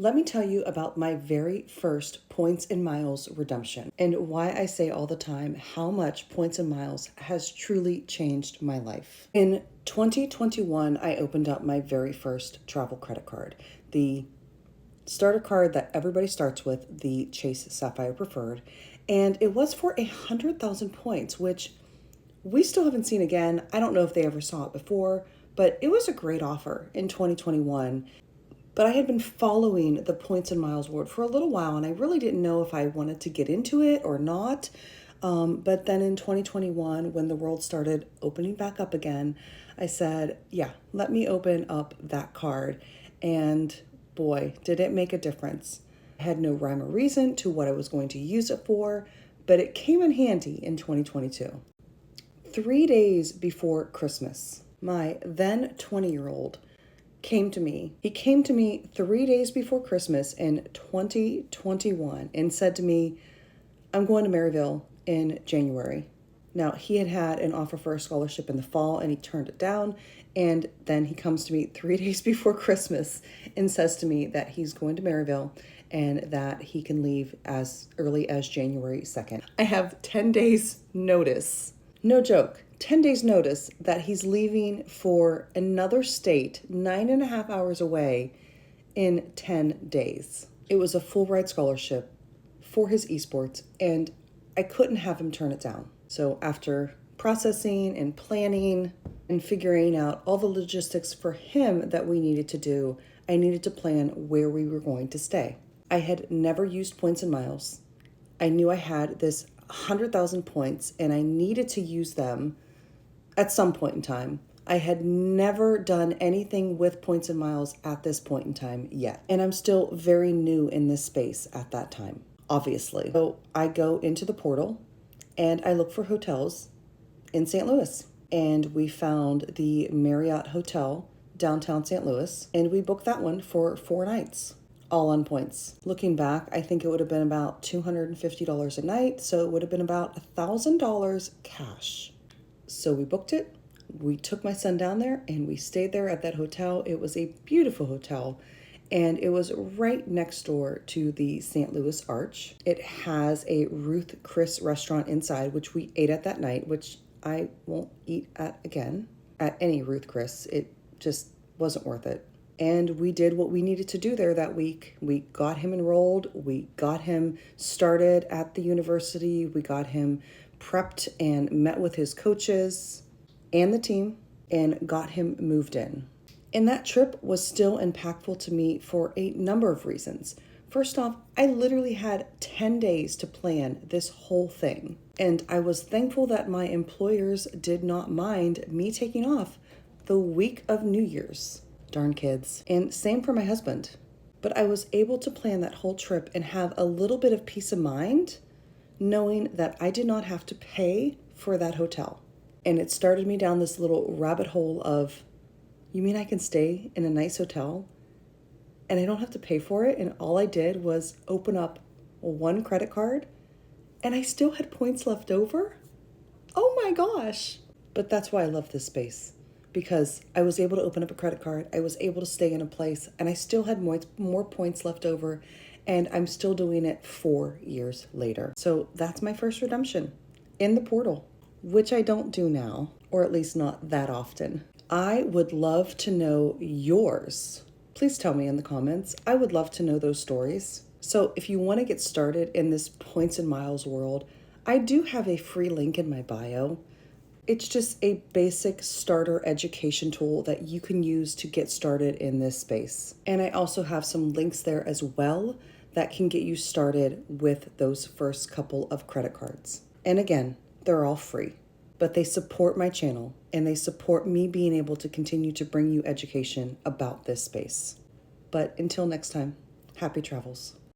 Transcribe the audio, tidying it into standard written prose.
Let me tell you about my very first points and miles redemption and why I say all the time how much points and miles has truly changed my life. In 2021, I opened up my very first travel credit card, the starter card that everybody starts with, the Chase Sapphire Preferred, and it was for 100,000 points, which we still haven't seen again. I don't know if they ever saw it before, but it was a great offer in 2021. But I had been following the points and miles world for a little while, and I really didn't know if I wanted to get into it or not. But then in 2021, when the world started opening back up again, I said, yeah, let me open up that card. And boy, did it make a difference. I had no rhyme or reason to what I was going to use it for, but it came in handy in 2022. 3 days before Christmas, my then 20-year-old came to me. He came to me 3 days before Christmas in 2021 and said to me, I'm going to Maryville in January. Now, he had an offer for a scholarship in the fall and he turned it down. And then he comes to me 3 days before Christmas and says to me that he's going to Maryville and that he can leave as early as January 2nd. I have 10 days notice. No joke. 10 days notice that he's leaving for another state 9.5 hours away in 10 days. It was a full ride scholarship for his esports, and I couldn't have him turn it down. So after processing and planning and figuring out all the logistics for him that we needed to do, I needed to plan where we were going to stay. I had never used points and miles. I knew I had this 100,000 points and I needed to use them at some point in time. I had never done anything with points and miles at this point in time yet. And I'm still very new in this space at that time, obviously. So I go into the portal and I look for hotels in St. Louis. And we found the Marriott Hotel downtown St. Louis. And we booked that one for 4 nights, all on points. Looking back, I think it would have been about $250 a night. So it would have been about $1,000 cash. So we booked it, we took my son down there, and we stayed there at that hotel. It was a beautiful hotel, and it was right next door to the St. Louis Arch. It has a Ruth Chris restaurant inside, which we ate at that night, which I won't eat at again, at any Ruth Chris. It just wasn't worth it. And we did what we needed to do there that week. We got him enrolled, we got him started at the university, we got him prepped and met with his coaches and the team and got him moved in. And that trip was still impactful to me for a number of reasons. First off, I literally had 10 days to plan this whole thing. And I was thankful that my employers did not mind me taking off the week of New Year's. Darn kids. And same for my husband. But I was able to plan that whole trip and have a little bit of peace of mind knowing that I did not have to pay for that hotel. And it started me down this little rabbit hole of, you mean I can stay in a nice hotel and I don't have to pay for it? And all I did was open up one credit card and I still had points left over? Oh my gosh. But that's why I love this space, because I was able to open up a credit card, I was able to stay in a place, and I still had more points left over, and I'm still doing it 4 years later. So that's my first redemption in the portal, which I don't do now, or at least not that often. I would love to know yours. Please tell me in the comments. I would love to know those stories. So if you want to get started in this points and miles world, I do have a free link in my bio. It's just a basic starter education tool that you can use to get started in this space. And I also have some links there as well that can get you started with those first couple of credit cards. And again, they're all free, but they support my channel and they support me being able to continue to bring you education about this space. But until next time, happy travels.